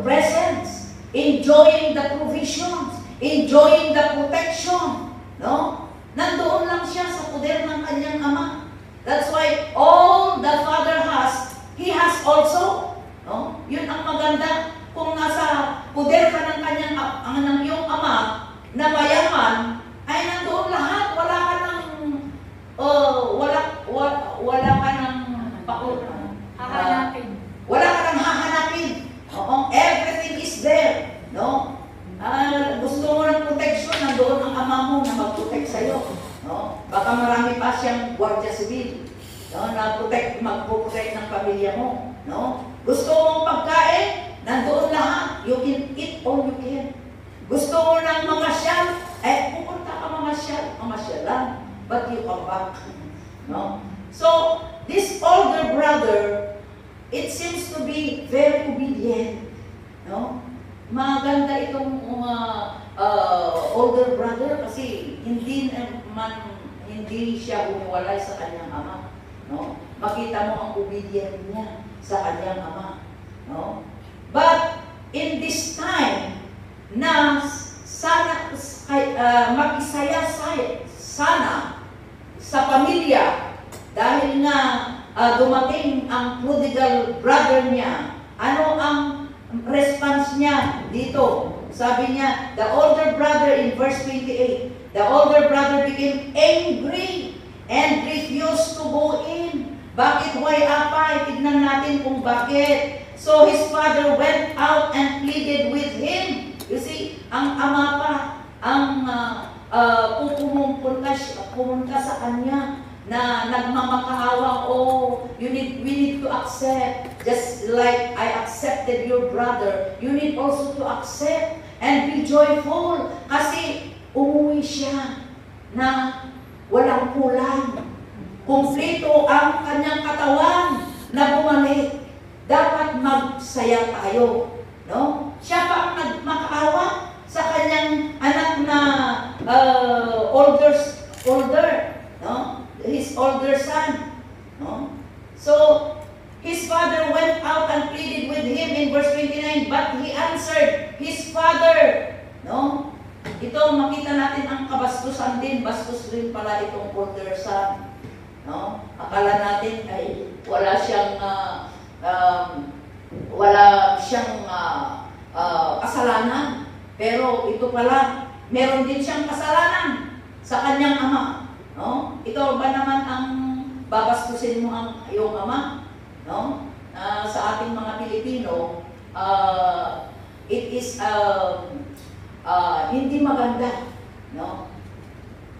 presence, enjoying the provisions, enjoying the protection. No? Nandoon lang siya sa poder ng kanyang ama. That's why all the Father has, He has also. No? Yun ang maganda. Kung nasa poder ka ng kanyang ng iyong ama na mayaman, ay nandoon lahat. Wala ka ng wala ka ng hahanapin. Wala ka ng hahanapin. Everything is there. No? Gusto mo ng protection, nandoon ang ama mo na mag-protect sa'yo. No? Baka marami pa siyang Guardia Civil, no? Na mag-protect ng pamilya mo. No? Gusto mong pagkain, nandoon lahat. You can eat all you can. Gusto mo ng mamasyal, pupunta ka mamasyal lang. But you come back. No? So, this older brother, it seems to be very obedient. No? Maganda itong older brother kasi hindi siya humiwalay sa kanyang ama. No? Makita mo ang obedient niya sa kanyang ama. No? But in this time na sana makisaya sana sa pamilya dahil nga dumating ang prodigal brother niya, ano ang response niya dito? Sabi niya, the older brother in verse 28, the older brother became angry and refused to go in. Bakit? Why apay? Tignan natin kung bakit. So his father went out and pleaded with him. You see, ang ama pa, ang pumunta sa kanya na nagmamakaawa, we need to accept. Just like I accepted your brother, you need also to accept and be joyful. Kasi umuwi siya na walang kulang. Kumpleto ang kanyang katawan. na bumalik. Dapat magsaya tayo. No? Siya pa ang nagmakaawa sa kanyang anak na older, no? His older son. No? So, his father went out and pleaded with him in verse 29, but he answered his father. No? Ito, makita natin ang kabastusan din. Bastos rin pala itong older son. No? Akala natin ay wala siyang kasalanan. Pero ito pala, meron din siyang kasalanan sa kanyang ama. No? Ito ba naman ang babastusin mo ang iyong ama? No? Sa ating mga Pilipino, it is hindi maganda, no?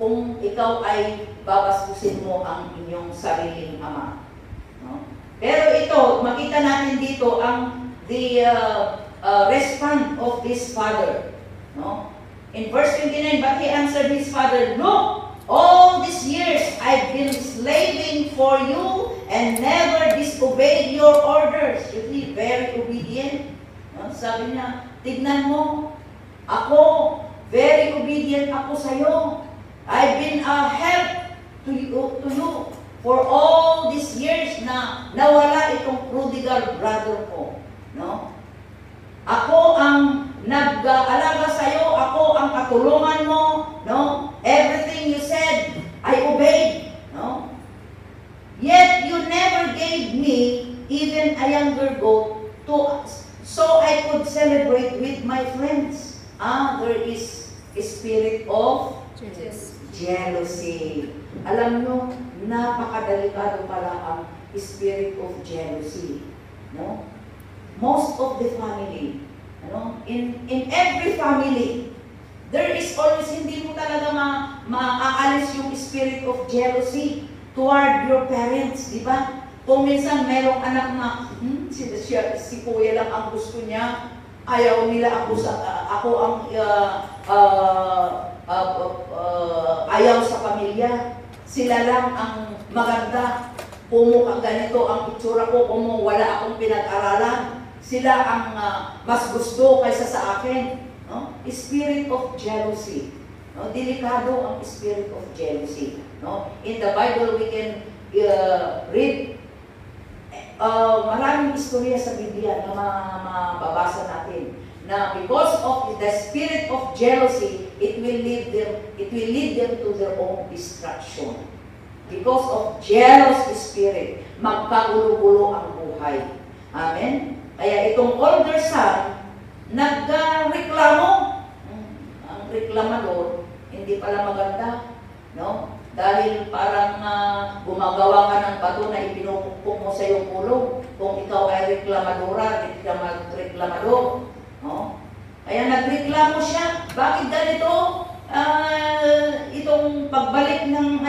Kung ikaw ay babastusin mo ang inyong sariling ama. No? Pero ito, makita natin dito ang the response of this father. No? In verse 29, but he answered his father, "Look, all these years I've been slaving for you and never disobeyed your orders." Really very obedient. No? Sabi niya, tignan mo, ako, very obedient ako sa iyo. I've been a help to you for all these years na nawala itong prodigal brother ko. No? Ako ang nag-aalaga sa iyo, ako ang katulungan mo, no? Everything you said, I obeyed, no? Yet you never gave me even a younger goat so I could celebrate with my friends. There is a spirit of jealousy. Alam nyo, napakadelikado pala ang spirit of jealousy. No? Most of the family, in every family, there is always, hindi mo talaga maaalis yung spirit of jealousy toward your parents, di ba? Kung minsan merong anak na, si kuya lang ang gusto niya, ayaw nila ako ang ayaw sa pamilya. Sila lang ang maganda. Kung ganito ang itsura ko, kung wala akong pinag-aralan, sila ang mas gusto kaysa sa akin. No? Spirit of jealousy. No? Delikado ang spirit of jealousy. No? In the Bible, we can read maraming istorya sa Biblia na mababasa natin na because of the spirit of jealousy, it will lead them to their own destruction. Because of jealous spirit, magkagulo-gulo ang buhay. Amen? Kaya itong older son, nagreklamo. Ang reklamador, hindi pala maganda. No? Dahil parang gumagawa ka ng bato na ipinupukpok mo sa iyong ulo. Kung ikaw ay reklamadora, reklamador. No? Kaya nagreklamo siya. Bakit ganito? Itong pagbalik ng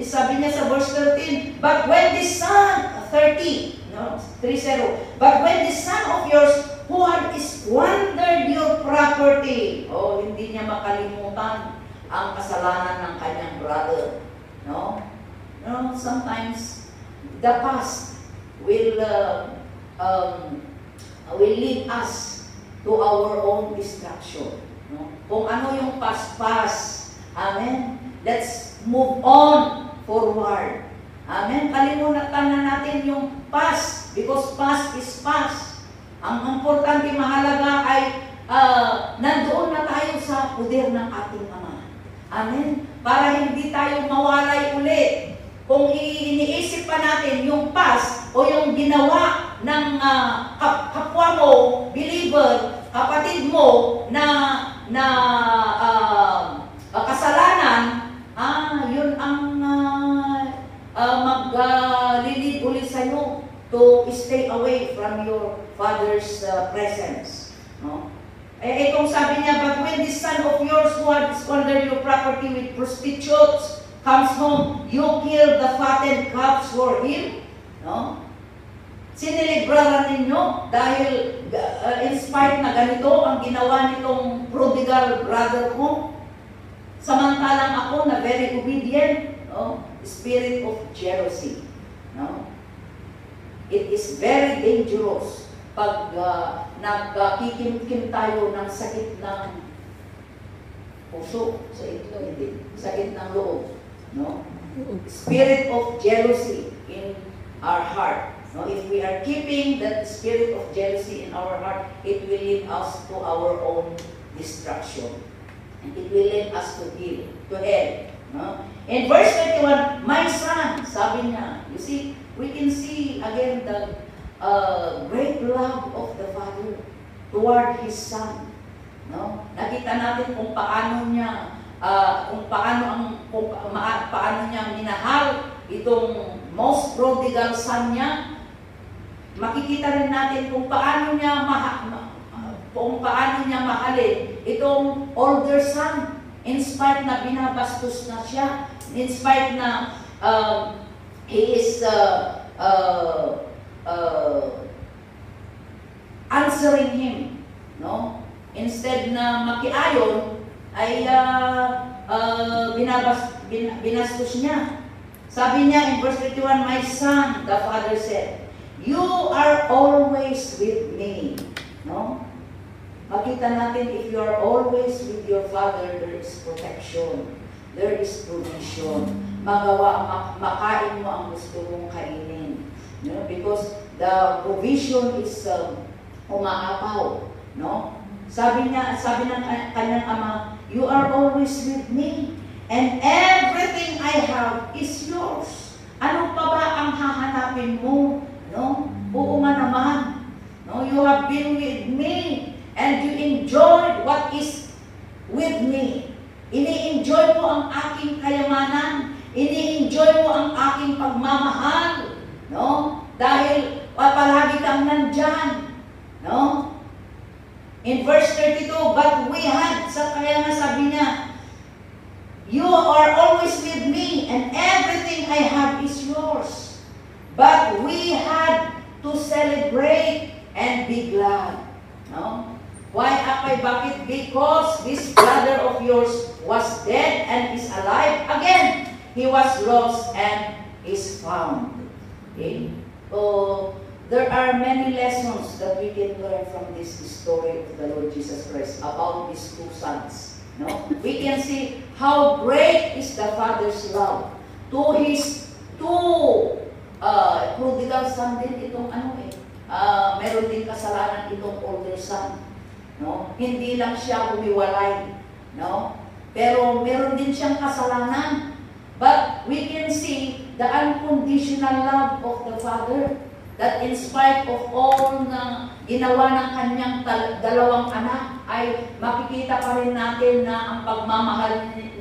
sabi niya sa verse 13, but when this son, 30, no? 30, but when this son of yours who had squandered your property, hindi niya makalimutan ang kasalanan ng kanyang brother. No? Sometimes the past will lead us to our own destruction. No? Kung ano yung past. Amen? Let's move on forward. Amen? Kalimutan na natin yung past because past is past. Ang importante, mahalaga ay nandoon na tayo sa poder ng ating Ama. Amen? Para hindi tayo mawalay ulit. Kung iniisip pa natin yung past o yung ginawa ng kapwa mo, believer, kapatid mo na kasalanan, yun ang maglilid ulit sa'yo to stay away from your father's presence. No? Itong sabi niya, but when this son of yours who had squandered your property with prostitutes comes home, you kill the fattened calves for him. No? Sinilibraran ninyo dahil in spite na ganito ang ginawa nitong prodigal brother ko. Samantalang ako na very obedient. No? Spirit of jealousy. No? it is very dangerous pag nagkikimkim tayo ng sakit ng puso, sa ito, hindi, sakit ng loob, no? Spirit of jealousy in our heart. No, if we are keeping that spirit of jealousy in our heart, it will lead us to our own destruction. And it will lead us to hell. No? In verse 21, my son, sabi niya, you see, we can see again the great love of the Father toward His Son. No? Nakita natin kung paano niya, paano niya minahal itong most prodigal son niya. Makikita rin natin kung paano niya mahalin itong older son, in spite na binabastos na siya, in spite na he is answering him, no? Instead na makiayon ay binastos niya. Sabi niya in verse 21, my son, the father said, you are always with me. No? Makita natin, if you are always with your Father, there is protection. There is provision. Makain mo ang gusto mong kainin. No? Because the provision is umaapaw. No? Sabi ng kanyang ama, you are always with me, and everything I have is yours. Ano pa ba ang hahanapin mo? No? Oo nga naman. No? You have been with me and you enjoyed what is with me. Ini-enjoy mo ang aking kayamanan. Ini-enjoy mo ang aking pagmamahal. No? Dahil palagi kang nandyan. No? In verse 32, but we had, kaya nga sabi niya, you are always with me and everything I have is yours. But we had to celebrate and be glad. No? Why, Apay? Bakit? Because this brother of yours was dead and is alive again. He was lost and is found. Okay? So, there are many lessons that we can learn from this story of the Lord Jesus Christ about these two sons. No? We can see how great is the Father's love to His two prodigal son din itong meron din kasalanan itong older son. No? Hindi lang siya humiwalay. No? Pero meron din siyang kasalanan. But we can see the unconditional love of the Father, that in spite of all na ginawa ng kanyang dalawang anak, ay makikita pa rin natin na ang pagmamahal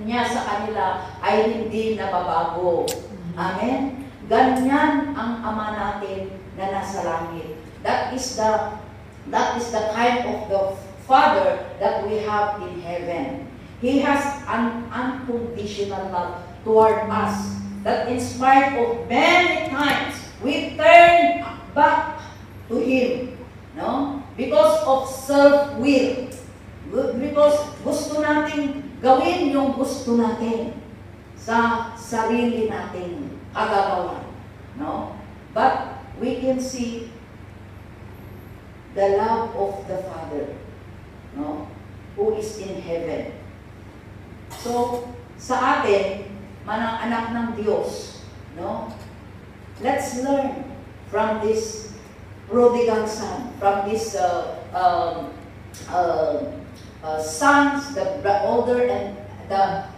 niya sa kanila ay hindi nababago. Amen? Ganyan ang Ama natin na nasa langit. That is the kind of the Father that we have in heaven. He has an unconditional love toward us, that in spite of many times we turn back to Him, no? Because of self-will. Because gusto nating gawin yung gusto natin sa sarili nating kagagawan, no? But we can see the love of the Father, no? Who is in heaven. So, sa atin, manang anak ng Diyos, no? Let's learn from this prodigal son, from this sons, the older and the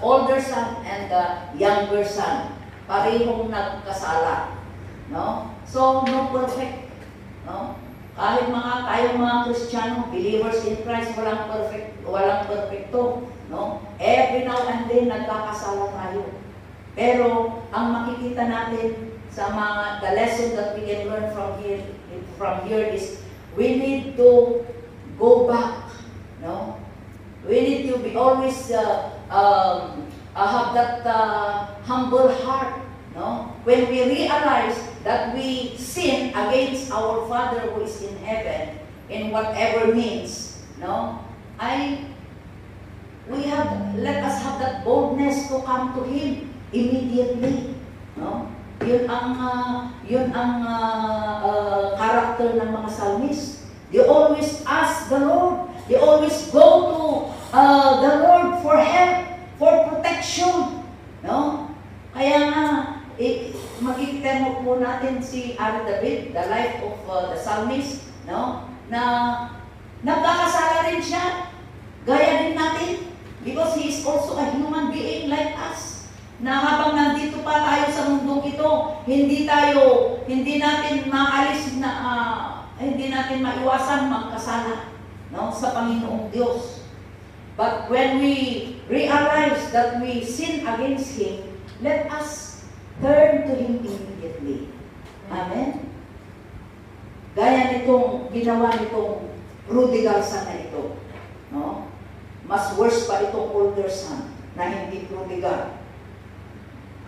older son and the younger son, parehong nagkasala, no? So no perfect, no? Kahit tayong mga Kristiyano, believers in Christ, walang perfecto, no? Every now and then nagkakasala tayo. Pero ang makikita natin sa the lesson that we can learn from here is we need to go back, no? We need to be always have that humble heart, no? When we realize that we sin against our Father who is in heaven, in whatever means, no? Let us have that boldness to come to Him immediately, no? Yun ang character ng mga psalmist. They always ask the Lord. They always go to the Lord for help, for protection. No? Kaya nga, makikita mo po natin si Ari David, the life of the psalmist, no? Na nagkakasala rin siya. Gaya din natin. Because he is also a human being like us. Na habang nandito pa tayo sa mundong ito, hindi natin maalis na, hindi natin maiwasan magkasala, no, sa Panginoong Diyos. But when we realize that we sin against Him, let us turn to Him immediately. Amen? Gaya nitong ginawa nitong prodigal son na ito. No? Mas worse pa itong older son na hindi prodigal.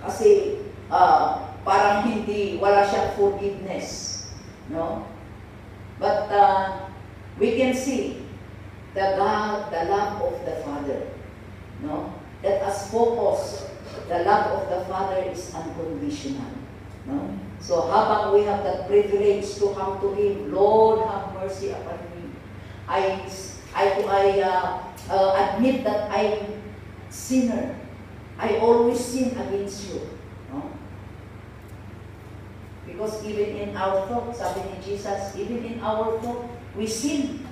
Kasi parang wala siyang forgiveness. No? But we can see the love of the Father. No? Let us focus. The love of the Father is unconditional. No? So habang we have that privilege to come to Him, Lord, have mercy upon me. I admit that I'm sinner. I always sin against you. No? Because even in our thought, sabi ni Jesus, even in our thought, we sin.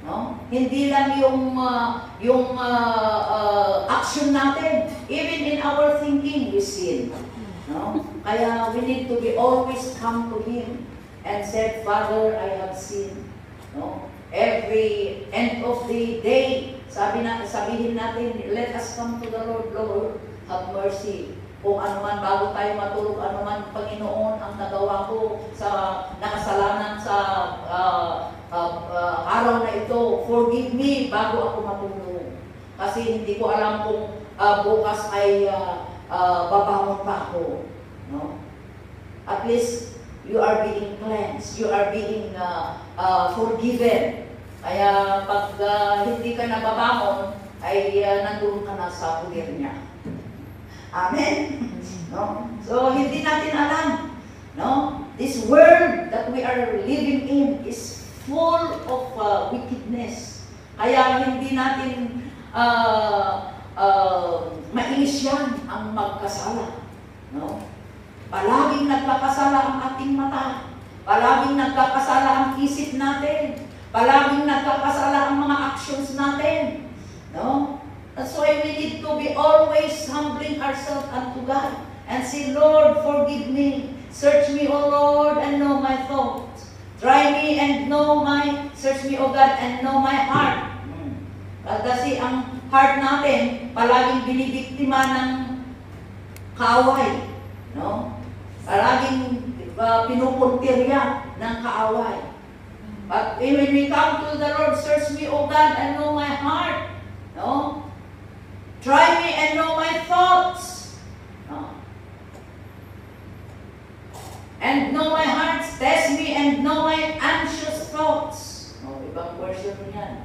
No? Hindi lang yung action natin. Even in our thinking, we sin. No? Kaya we need to be always come to Him and said, Father, I have sinned. No? Every end of the day, sabihin natin, let us come to the Lord. Lord, have mercy. Kung ano man, bago tayo matulog, ano man, Panginoon, ang nagawa ko sa nakasalanan sa araw na ito, forgive me bago ako matulog. Kasi hindi ko alam kung bukas ay babangon pa ako. No? At least, you are being cleansed. You are being forgiven. Kaya pag hindi ka nababangon, ay nandun ka na sa puder niya. Amen? No? So, hindi natin alam. No? This world that we are living in is full of wickedness. Kaya hindi natin mainis yan ang magkasala. No? Palaging nagkakasala ang ating mata. Palaging nagkakasala ang isip natin. Palaging nagkakasala ang mga actions natin. No? That's why we need to be always humbling ourselves unto God and say, Lord, forgive me. Search me, O Lord, and know my thoughts. Try me and search me, O God, and know my heart. Kasi ang heart natin, palaging binibiktima ng kaaway. No? Palaging pinupuntirya ng kaaway. But when we come to the Lord, search me, O God, and know my heart. No? Try me and know my thoughts. No? And know my heart. Test me and know my anxious thoughts. No, ibang version yan.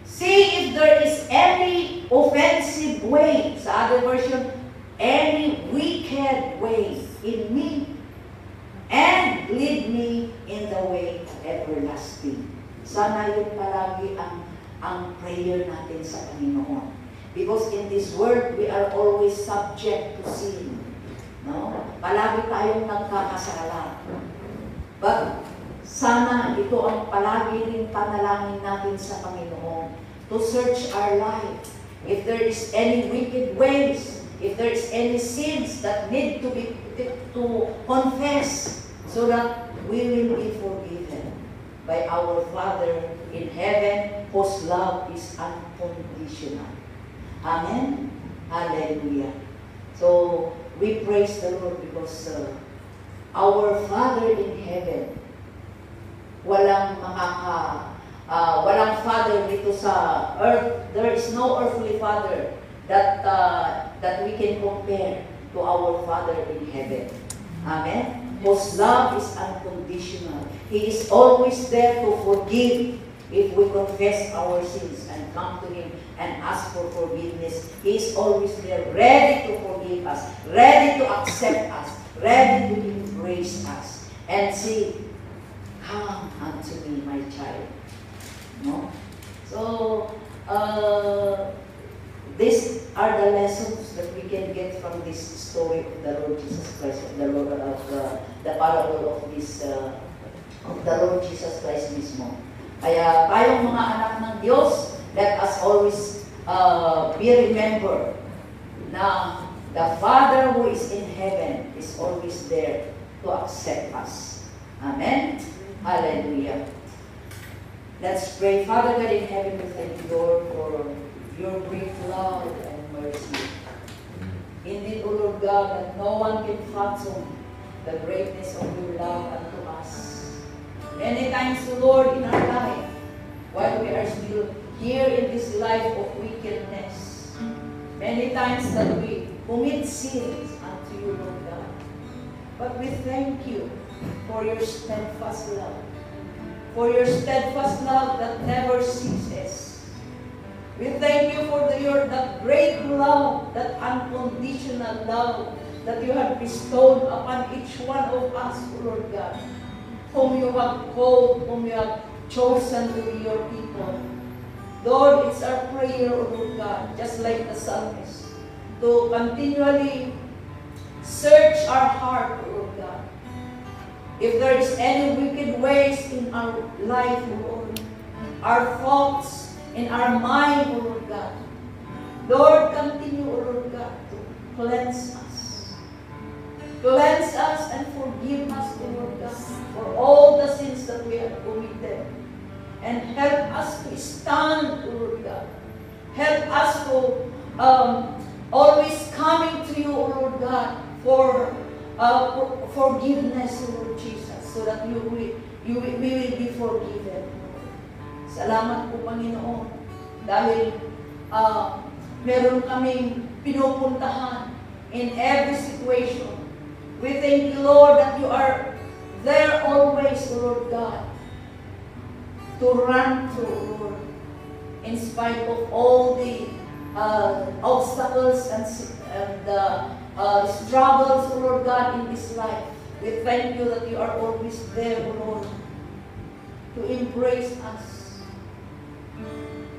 See if there is any offensive way. Sa other version, any wicked way in me. And lead me in the way everlasting. Sana yun palagi ang prayer natin sa Panginoon. Because in this world, we are always subject to sin. No? Palagi tayong nagkakasala. But sana ito ang palagi rin panalangin natin sa Panginoon. To search our life. If there is any wicked ways, if there is any sins that need to confess, so that we will be forgiven by our Father in heaven, whose love is unconditional. Amen? Hallelujah. So, we praise the Lord because our Father in heaven, walang Father dito sa earth. There is no earthly Father that we can compare to our Father in heaven. Amen? Whose love is unconditional. He is always there to forgive if we confess our sins and come to Him and ask for forgiveness. He is always there, ready to forgive us, ready to accept us, ready to embrace us and say, "Come unto me, my child." No? So, these are the lessons that we can get from this story of the Lord Jesus Christ, of the Lord of the parable of this of the Lord Jesus Christ mismo. Kaya tayong mga anak ng Diyos, let us always be remembered na the Father who is in heaven is always there to accept us. Amen? Hallelujah. Let's pray. Father God in heaven, we thank you, Lord, for your great love and mercy. Indeed, O Lord God, that no one can fathom the greatness of your love unto us. Many times, O Lord, in our life, while we are still here in this life of wickedness, many times that we commit sins unto you, Lord God. But we thank you for your steadfast love, for your steadfast love that never ceases. We thank you for that great love, that unconditional love that you have bestowed upon each one of us, O Lord God, whom you have called, whom you have chosen to be your people. Lord, it's our prayer, O Lord God, just like the psalmist, to continually search our heart, O Lord God. If there is any wicked ways in our life, O Lord, our thoughts, in our mind, O Lord God, Lord, continue, O Lord God, to cleanse us. Cleanse us and forgive us, O Lord God, for all the sins that we have committed. And help us to stand, O Lord God. Help us to always coming to you, O Lord God, for forgiveness, O Lord Jesus, so that we will be forgiven. Salamat po, Panginoon, dahil meron kaming pinupuntahan in every situation. We thank you, Lord, that you are there always, O Lord God, to run through, Lord, in spite of all the obstacles and struggles, O Lord God, in this life. We thank you that you are always there, O Lord, to embrace us.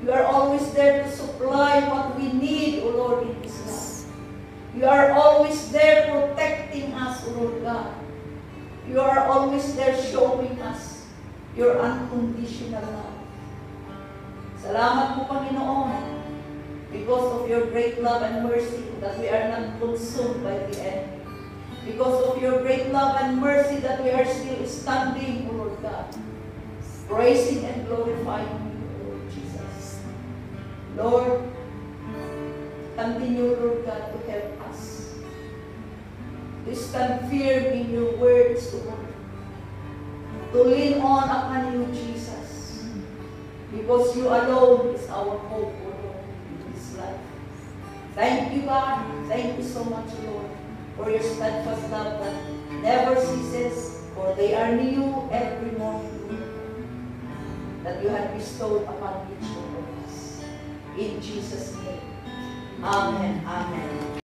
You are always there to supply what we need, O Lord, in this life. You are always there protecting us, O Lord God. You are always there showing us your unconditional love. Salamat po, Panginoon, because of your great love and mercy that we are not consumed by the enemy. Because of your great love and mercy that we are still standing, O Lord God, praising and glorifying you, O Lord Jesus. Lord, continue, Lord God, to help us to stand firm in your words, O Lord, to lean on upon you, Jesus, because you alone is our hope, O Lord, in this life. Thank you, God. Thank you so much, Lord, for your steadfast love that never ceases, for they are new every morning, that you have bestowed upon each one of us. In Jesus' name. Amen. Amen.